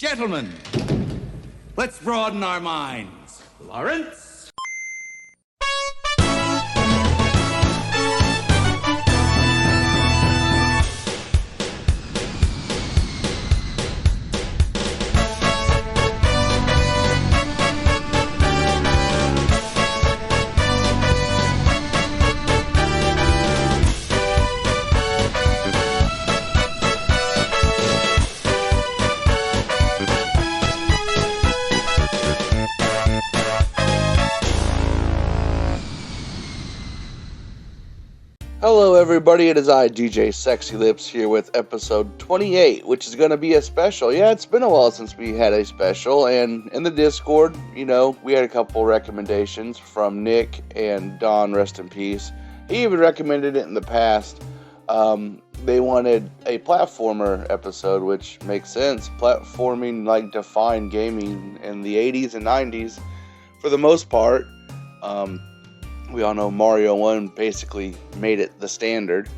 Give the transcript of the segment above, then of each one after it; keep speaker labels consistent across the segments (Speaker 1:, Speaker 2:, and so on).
Speaker 1: Gentlemen, let's broaden our minds. Lawrence?
Speaker 2: Hello everybody, it is I, DJ Sexy Lips, here with episode 28, which is going to be a special. Yeah, it's been a while since we had a special, and in the Discord, we had a couple recommendations from Nick and Don, rest in peace. He even recommended it in the past. They wanted a platformer episode, which makes sense. Platforming, defined gaming in the 80s and 90s, for the most part. We all know Mario 1 basically made it the standard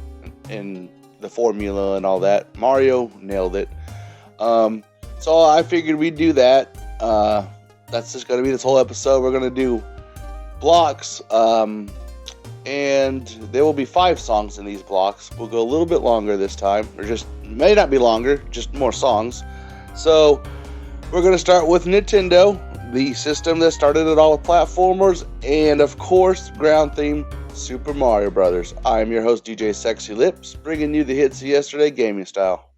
Speaker 2: in the formula and all that. Mario nailed it. So I figured we'd do that. That's just going to be this whole episode. We're going to do blocks. And there will be 5 songs in these blocks. We'll go a little bit longer this time. Or just, may not be longer, just more songs. So we're going to start with Nintendo, the system that started it all with platformers, and of course, ground theme, Super Mario Brothers. I am your host, DJ Sexy Lips, bringing you the hits of yesterday gaming style.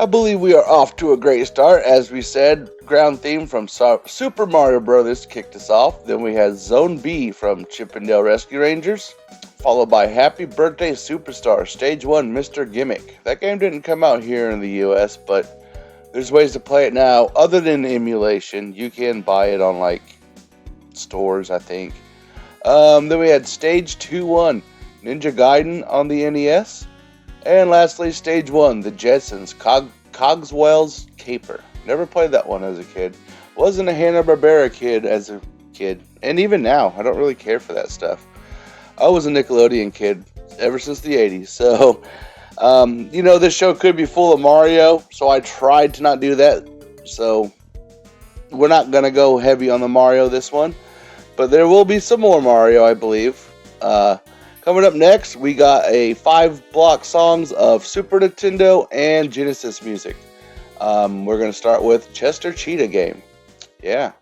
Speaker 2: I believe we are off to a great start. As we said, ground theme from Super Mario Bros. Kicked us off. Then we had Zone B from Chippendale Rescue Rangers, followed by Happy Birthday Superstar, Stage 1, Mr. Gimmick. That game didn't come out here in the US, but there's ways to play it now. Other than emulation, you can buy it on, like, stores, I think. Then we had Stage 2-1, Ninja Gaiden on the NES. And lastly, Stage 1, the Jetsons, Cogswell's Caper. Never played that one as a kid. Wasn't a Hanna-Barbera kid as a kid. And even now, I don't really care for that stuff. I was a Nickelodeon kid ever since the 80s. So, this show could be full of Mario. So I tried to not do that. So we're not going to go heavy on the Mario this one. But there will be some more Mario, I believe. Coming up next, we got a 5-block songs of Super Nintendo and Genesis music. We're going to start with Chester Cheetah Game. Yeah.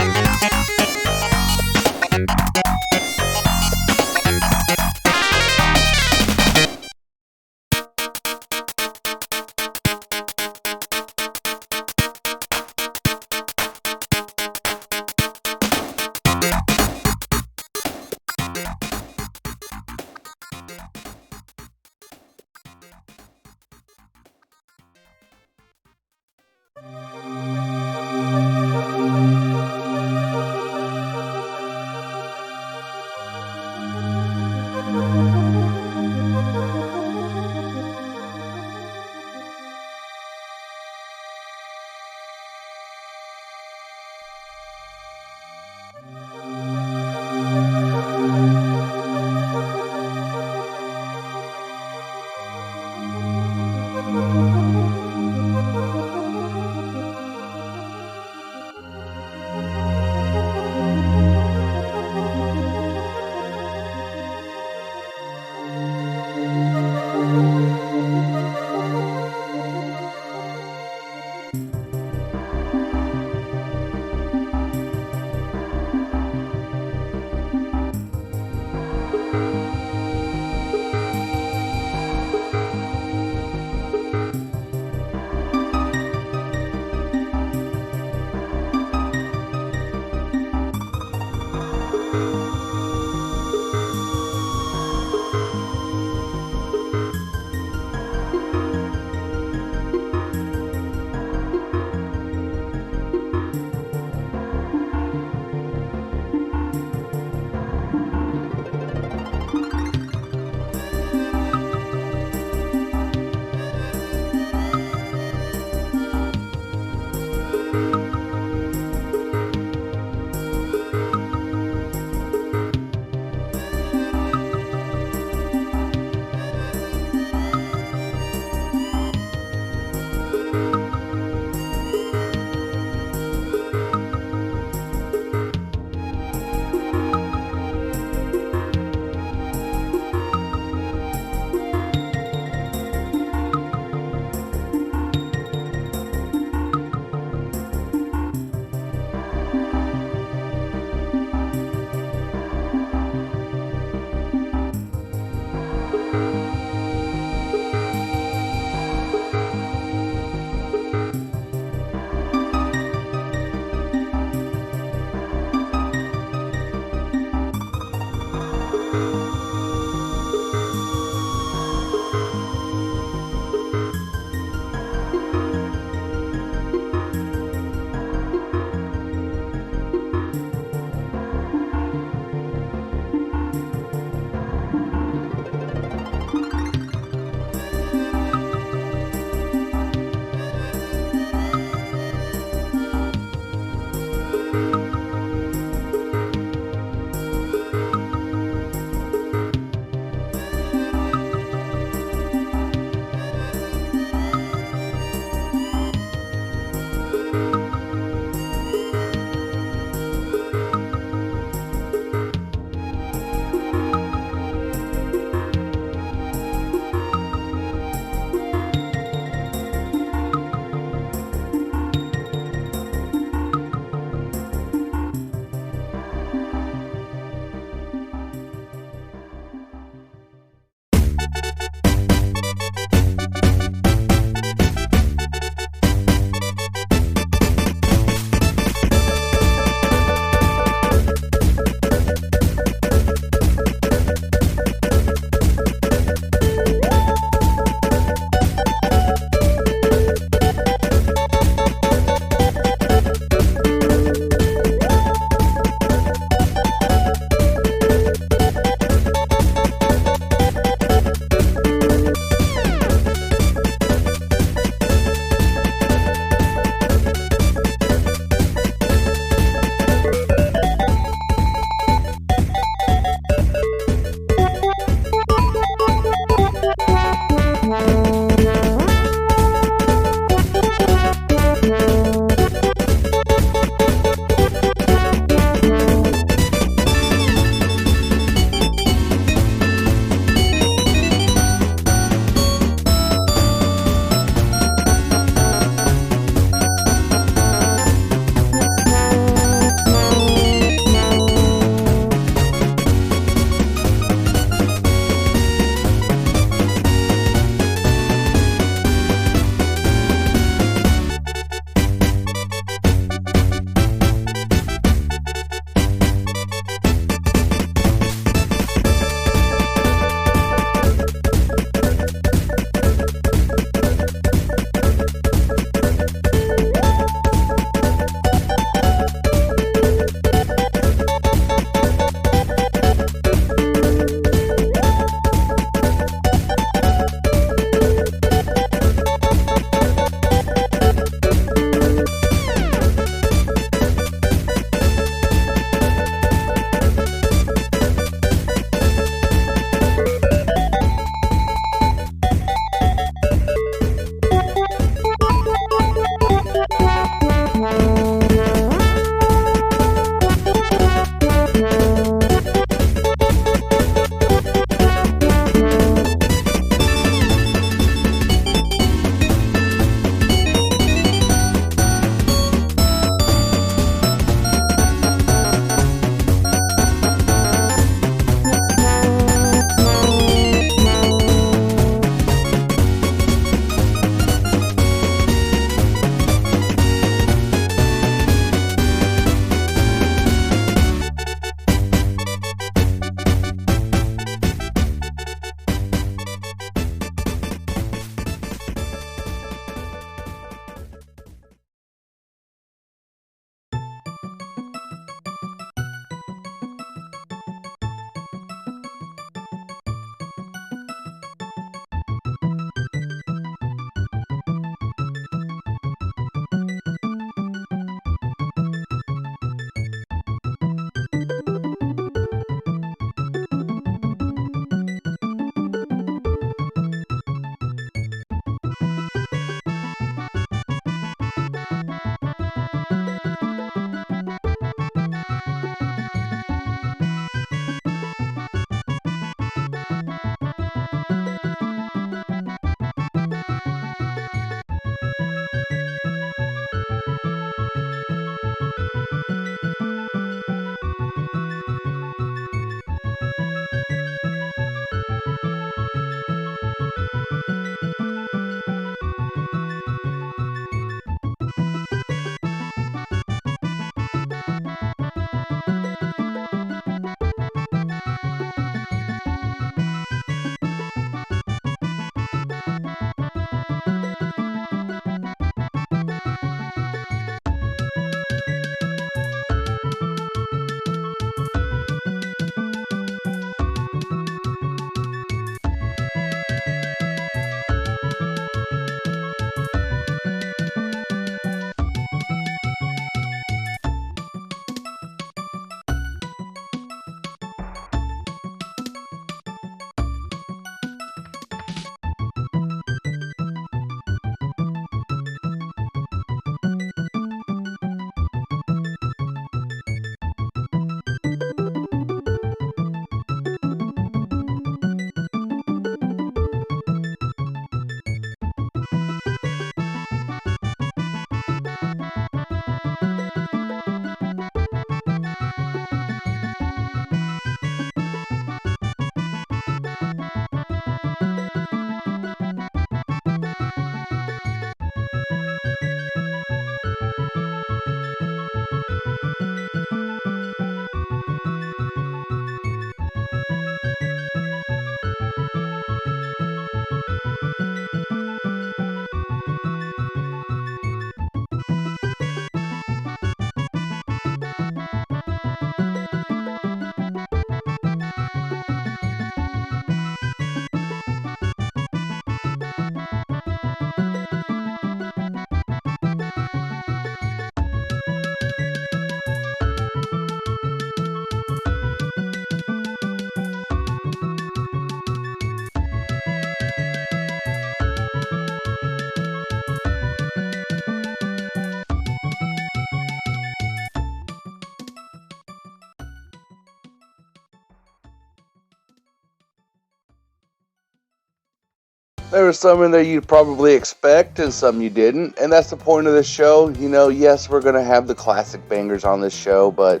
Speaker 2: There were some in there you'd probably expect and some you didn't, and that's the point of this show. You know, yes, we're going to have the classic bangers on this show, but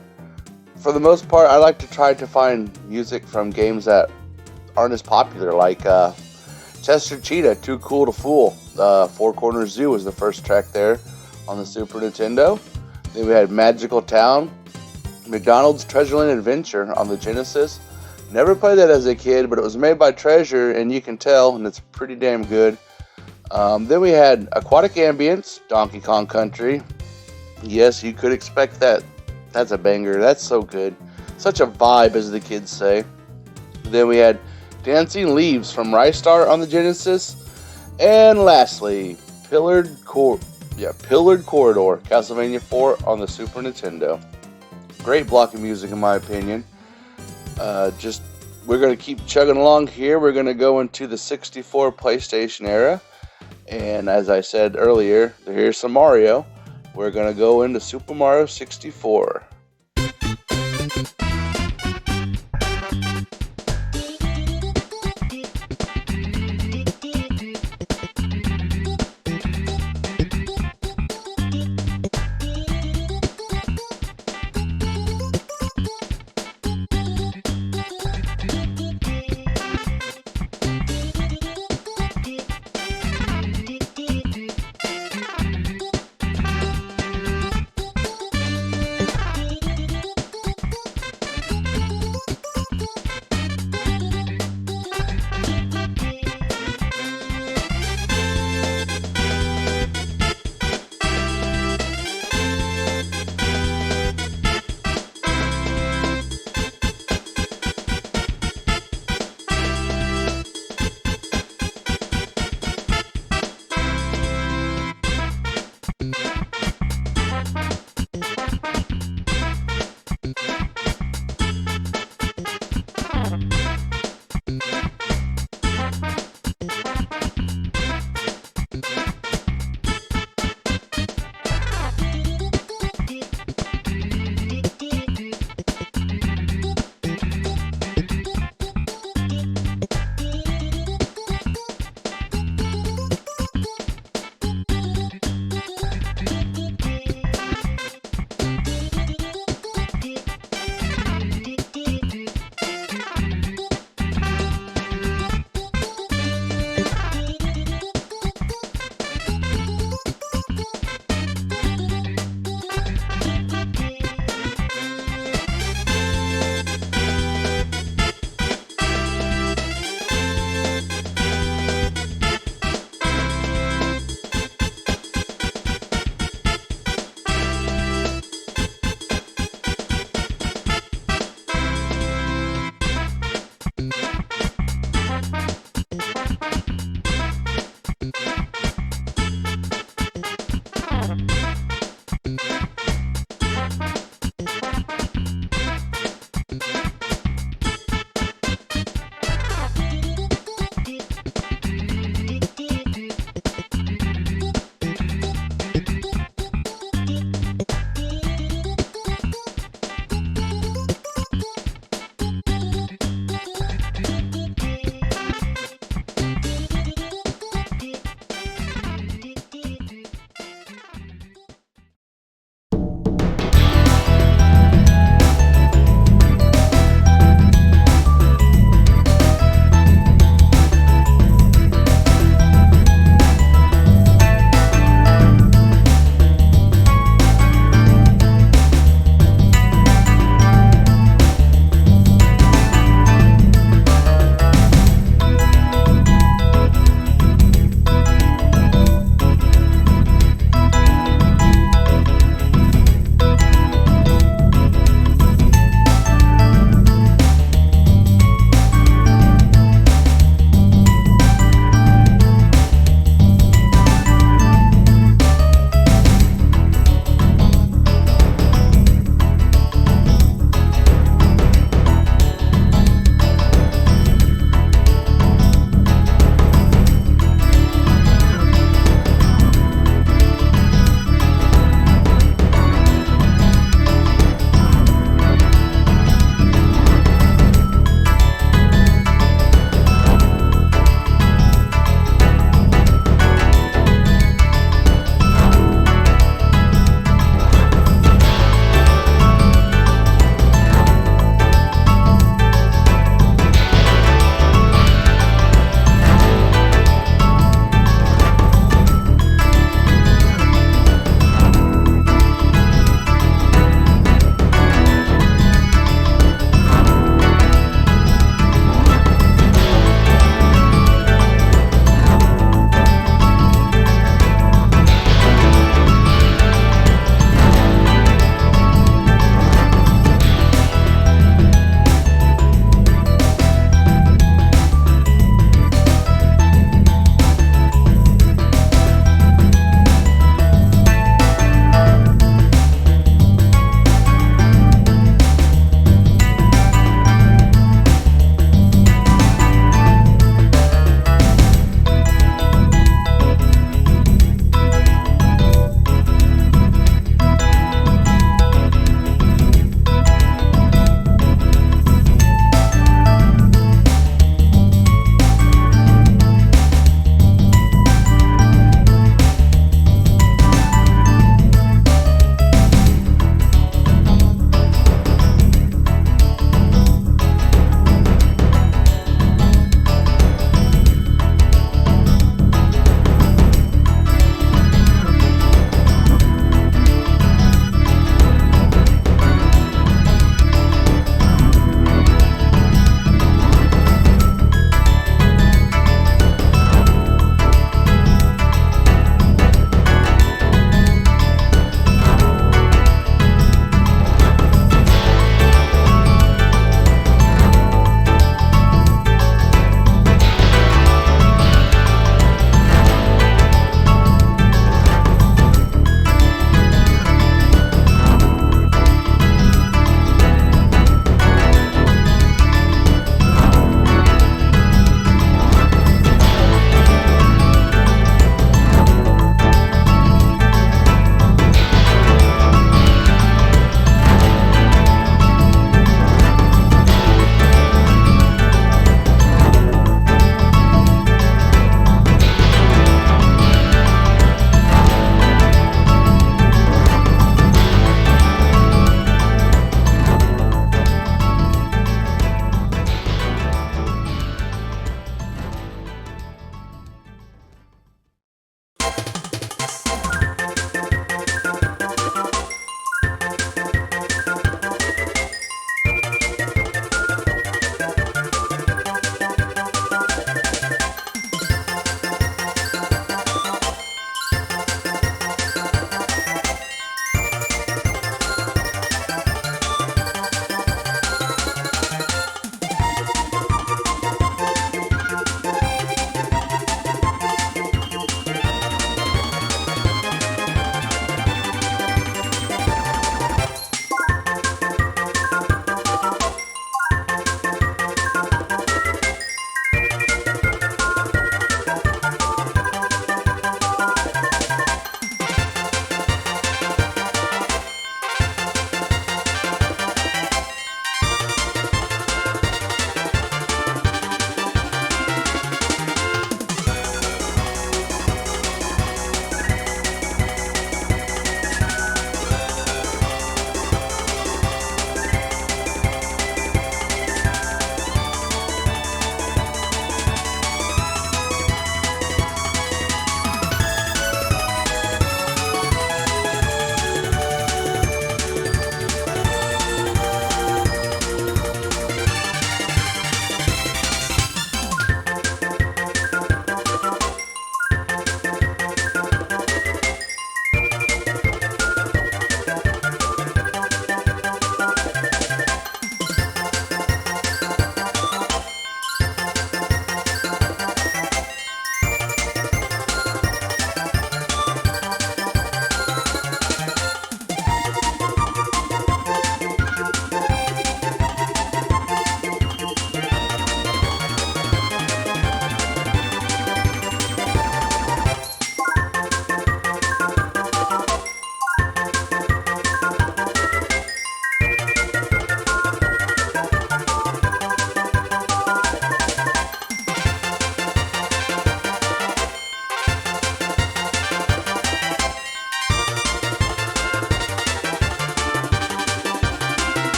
Speaker 2: for the most part, I like to try to find music from games that aren't as popular, like Chester Cheetah, Too Cool to Fool. Four Corners Zoo was the first track there on the Super Nintendo. Then we had Magical Town, McDonald's Treasureland Adventure on the Genesis. Never played that as a kid, but it was made by Treasure, and you can tell, and it's pretty damn good. Then we had Aquatic Ambience, Donkey Kong Country. Yes, you could expect that. That's a banger. That's so good. Such a vibe, as the kids say. Then we had Dancing Leaves from Ristar on the Genesis. And lastly, Pillared Corridor, Castlevania 4 on the Super Nintendo. Great block of music, in my opinion. We're going to keep chugging along here. We're going to go into the 64 PlayStation era. And as I said earlier, here's some Mario. We're going to go into Super Mario 64.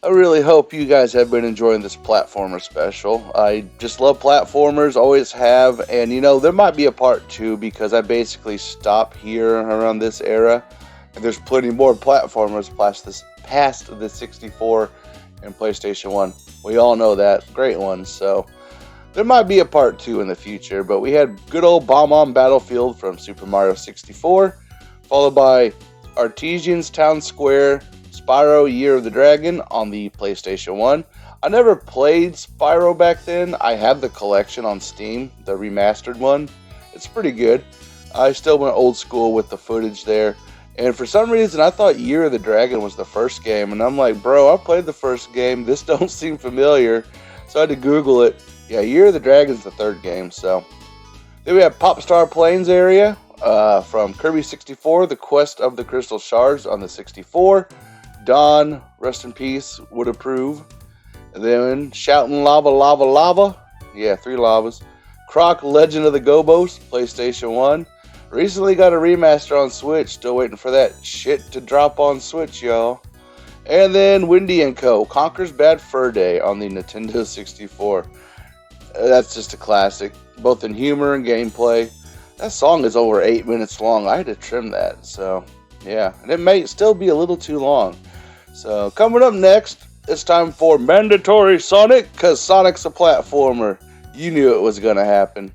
Speaker 2: I really hope you guys have been enjoying this platformer special. I just love platformers, always have, and there might be a part 2 because I basically stop here around this era, and there's plenty more platformers past the 64 and PlayStation 1. We all know that. Great ones, so there might be a part 2 in the future, but we had good old Bomb-On Battlefield from Super Mario 64, followed by Artisans Town Square, Spyro Year of the Dragon on the PlayStation 1. I never played Spyro back then. I have the collection on Steam, the remastered one. It's pretty good. I still went old school with the footage there. And for some reason, I thought Year of the Dragon was the first game. And I'm like, bro, I played the first game. This don't seem familiar. So I had to Google it. Yeah, Year of the Dragon's the third game. So then we have Popstar Plains area from Kirby 64, The Quest of the Crystal Shards on the 64. Don, rest in peace, would approve. And then Shoutin' Lava, Lava, Lava. Yeah, 3 lavas. Croc, Legend of the Gobbos, PlayStation 1. Recently got a remaster on Switch. Still waiting for that shit to drop on Switch, y'all. And then Windy & Co. Conker's Bad Fur Day on the Nintendo 64. That's just a classic, both in humor and gameplay. That song is over 8 minutes long. I had to trim that, so yeah. And it may still be a little too long. So coming up next, it's time for Mandatory Sonic, because Sonic's a platformer. You knew it was going to happen.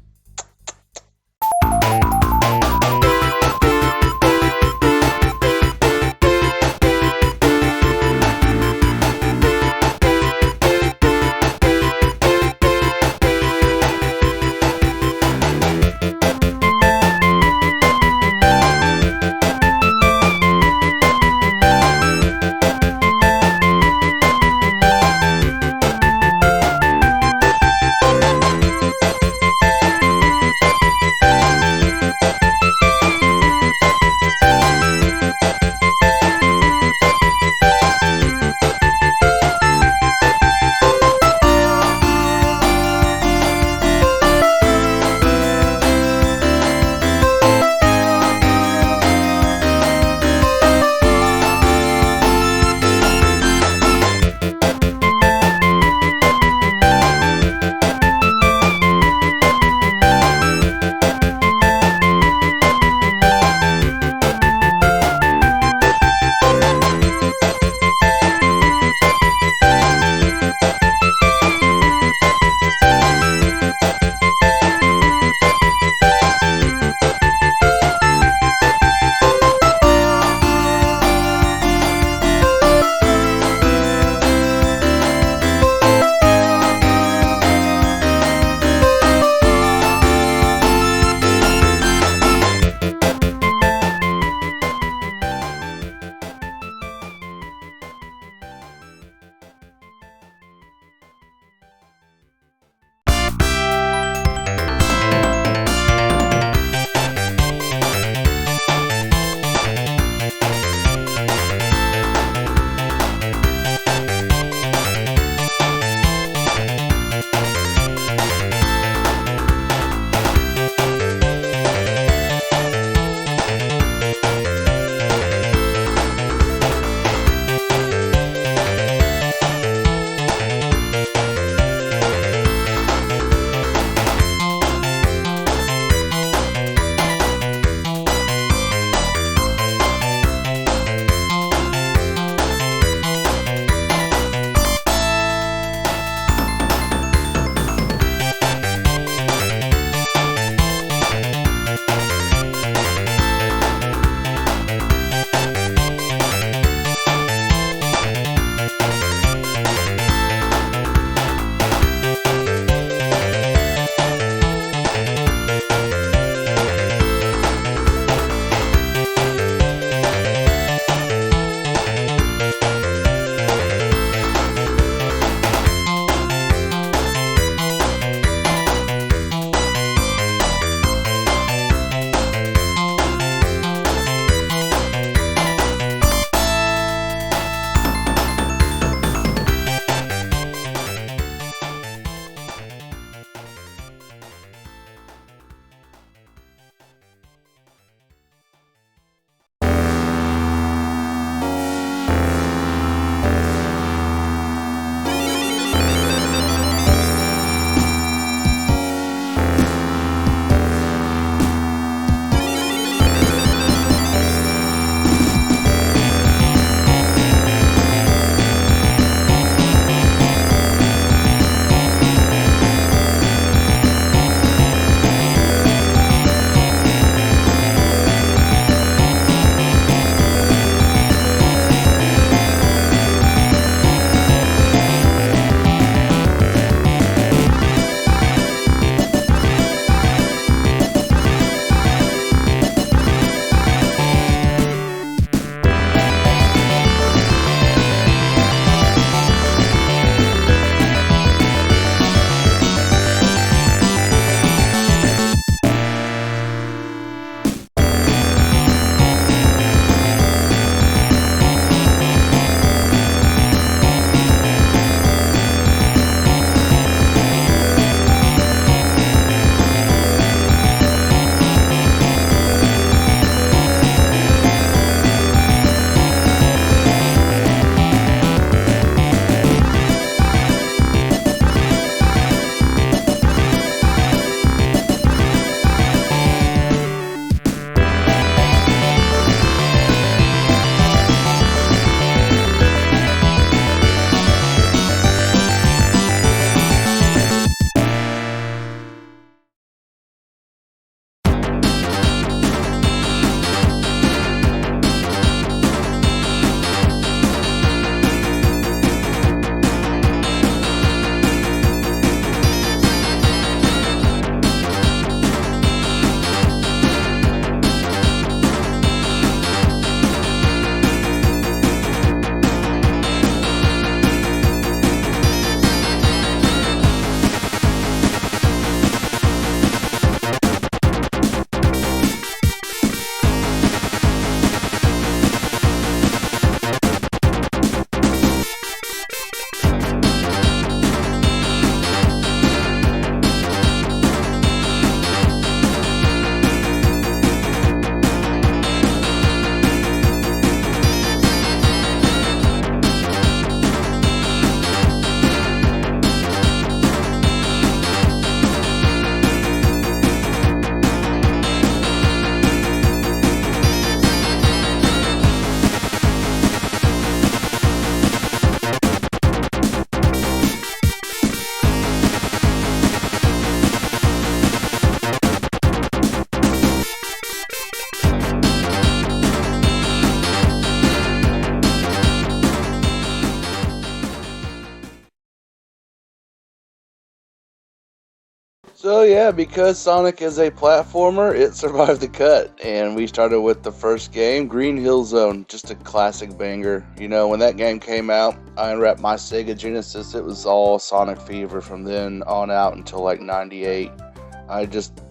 Speaker 2: So yeah, because Sonic is a platformer, it survived the cut, and we started with the first game, Green Hill Zone, just a classic banger. You know, when that game came out, I unwrapped my Sega Genesis, it was all Sonic fever from then on out until like 98.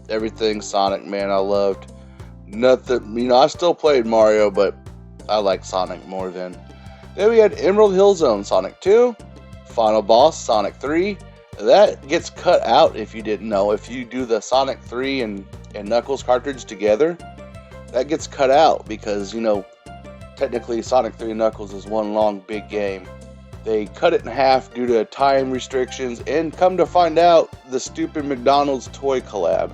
Speaker 2: Everything Sonic, man, I loved. Nothing, you know, I still played Mario, but I liked Sonic more then. Then we had Emerald Hill Zone, Sonic 2, Final Boss, Sonic 3. That gets cut out if you didn't know. If you do the Sonic 3 and Knuckles cartridge together, that gets cut out because, you know, technically Sonic 3 and Knuckles is one long big game. They cut it in half due to time restrictions, and come to find out, the stupid McDonald's toy collab.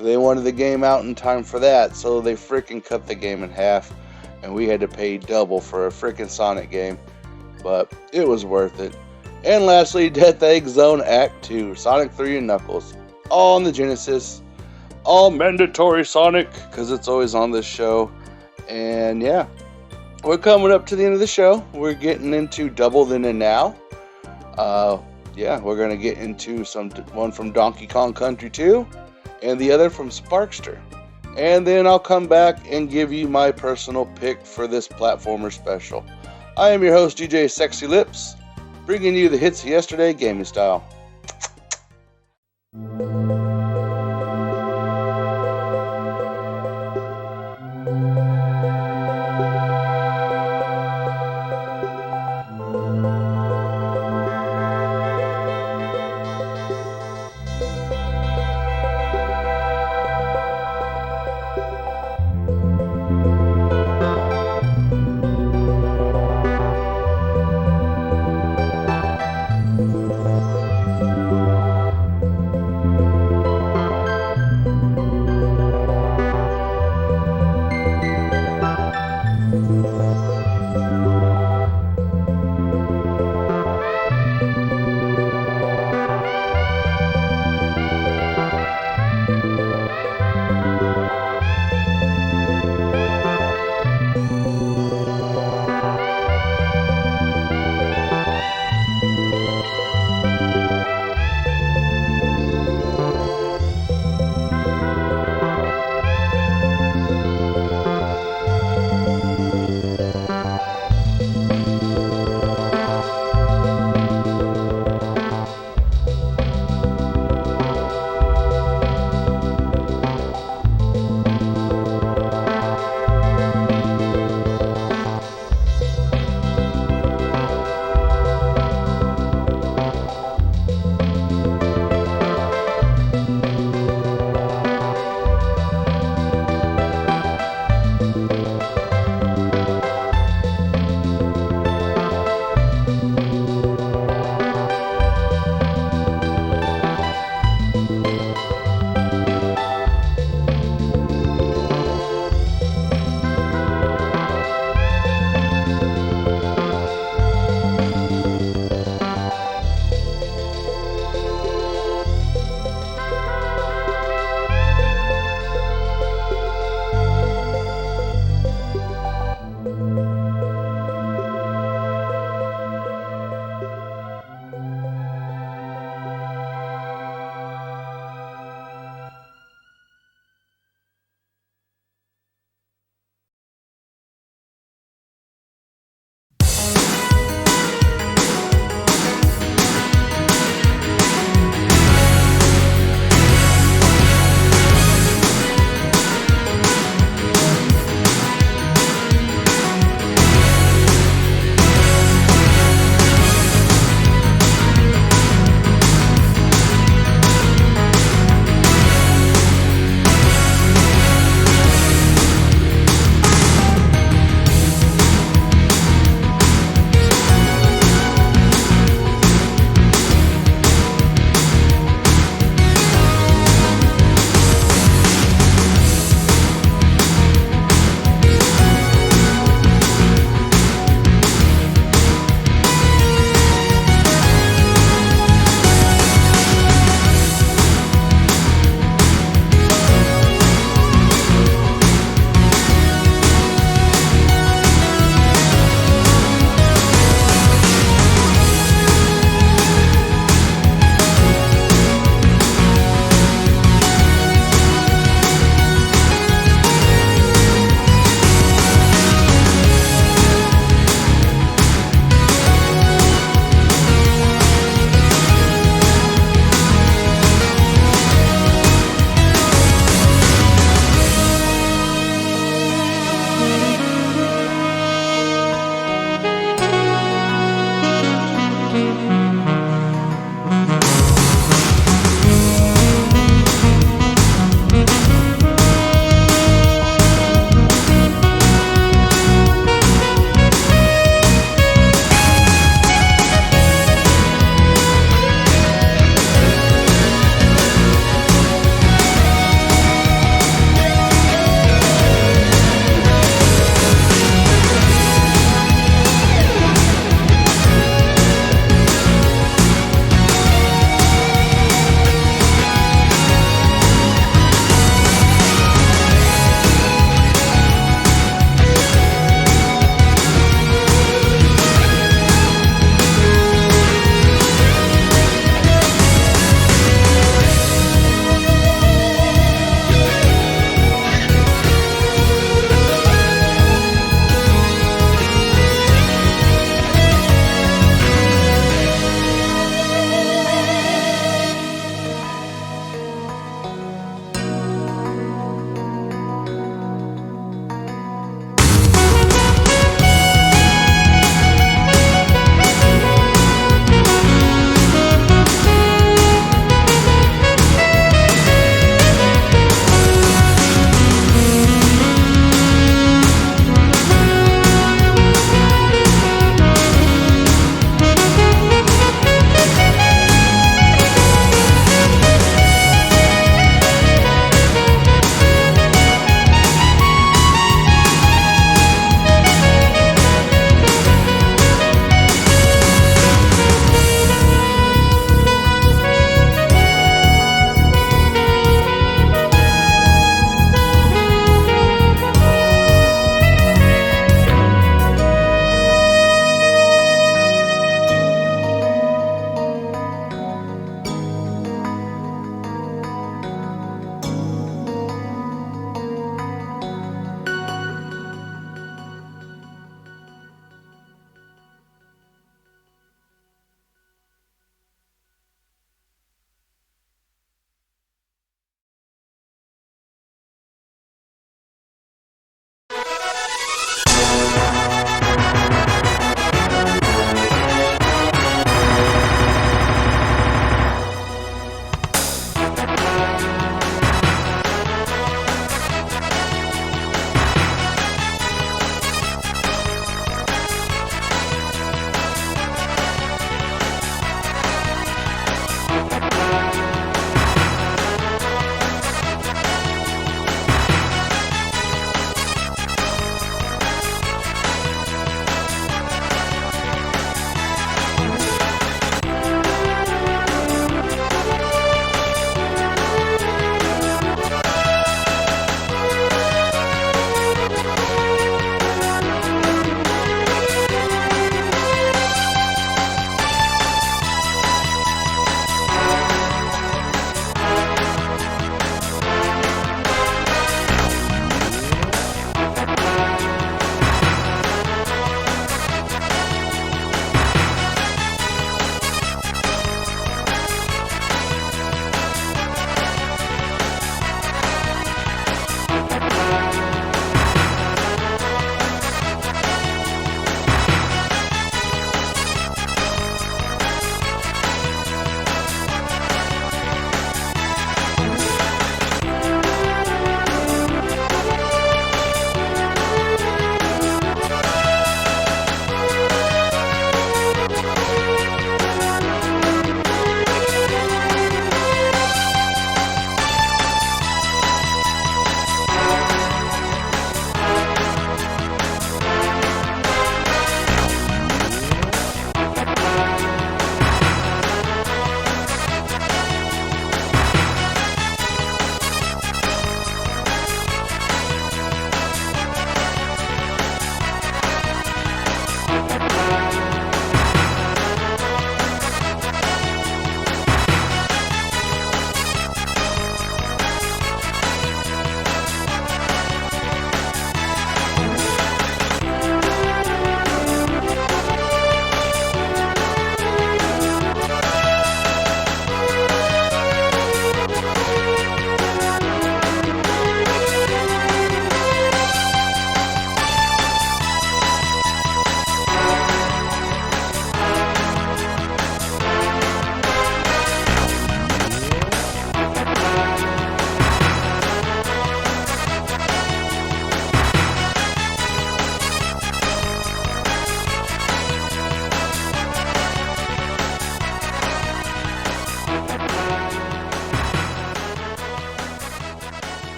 Speaker 2: They wanted the game out in time for that, so they freaking cut the game in half, and we had to pay double for a freaking Sonic game. But it was worth it. And lastly, Death Egg Zone Act 2, Sonic 3 and Knuckles. All on the Genesis. All mandatory Sonic, because it's always on this show. And yeah, we're coming up to the end of the show. We're getting into Double Then and Now. Yeah, we're going to get into one from Donkey Kong Country 2, and the other from Sparkster. And then I'll come back and give you my personal pick for this platformer special. I am your host, DJ Sexy Lips, bringing you the hits of yesterday gaming style.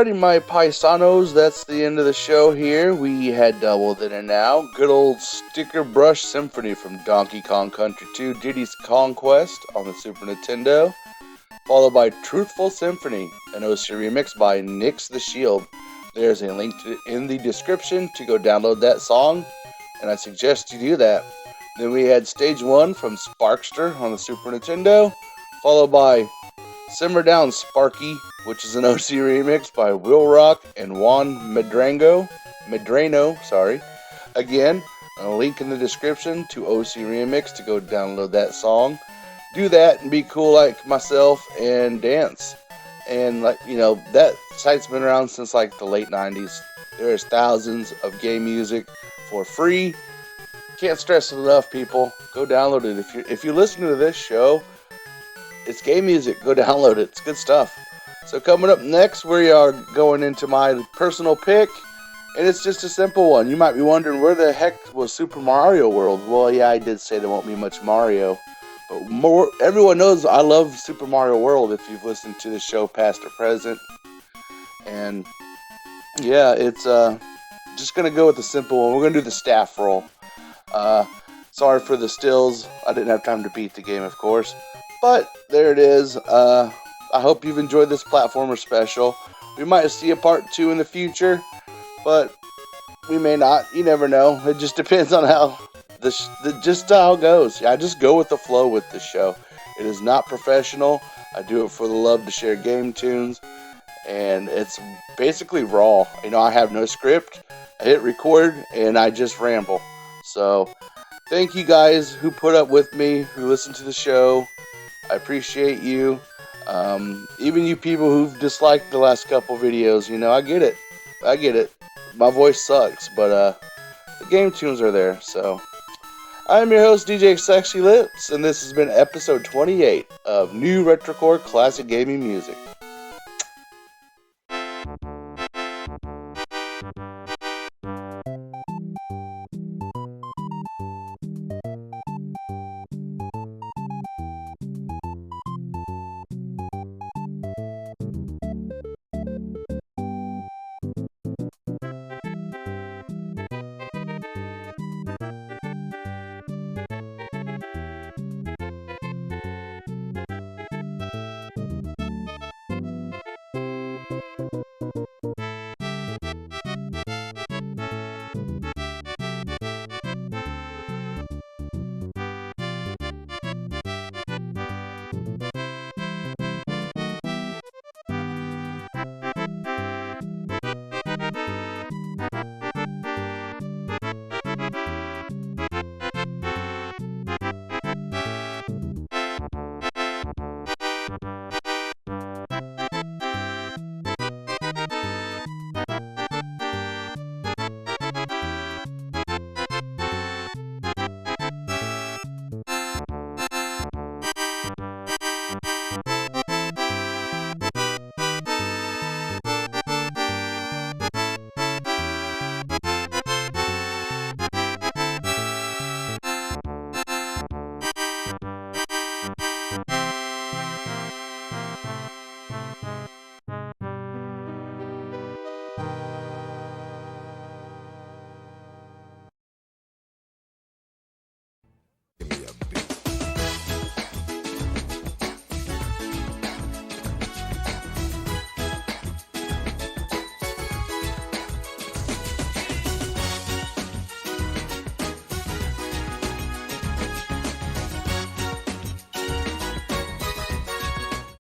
Speaker 2: Alrighty, my paisanos, that's the end of the show here. We had doubled in and out. Good old Stickerbush Symphony from Donkey Kong Country 2, Diddy's Conquest on the Super Nintendo, followed by Truthful Symphony, an OC remix by NyxTheShield. There's a link in the description to go download that song, and I suggest you do that. Then we had Stage 1 from Sparkster on the Super Nintendo, followed by Simmer Down Sparky, which is an OC remix by Willrock and Juan Medrano. Again, a link in the description to OC Remix to go download that song. Do that and be cool like myself and dance. And that site's been around since like the late 90s. There's thousands of game music for free. Can't stress it enough, people. Go download it. If you listen to this show, it's game music. Go download it. It's good stuff. So coming up next, we are going into my personal pick, and it's just a simple one. You might be wondering, where the heck was Super Mario World? Well, yeah, I did say there won't be much Mario, but everyone knows I love Super Mario World if you've listened to the show past or present. And yeah, it's just going to go with the simple one. We're going to do the staff roll. Sorry for the stills. I didn't have time to beat the game, of course. But there it is. I hope you've enjoyed this platformer special. We might see a part 2 in the future, but we may not. You never know. It just depends on how how it goes. I just go with the flow with this show. It is not professional. I do it for the love to share game tunes, and it's basically raw. I have no script. I hit record, and I just ramble. So, thank you guys who put up with me, who listen to the show. I appreciate you. Even you people who've disliked the last couple videos, I get it. My voice sucks, but the game tunes are there. So, I'm your host, DJ Sexy Lips, and this has been episode 28 of New Retrocore Classic Gaming Music.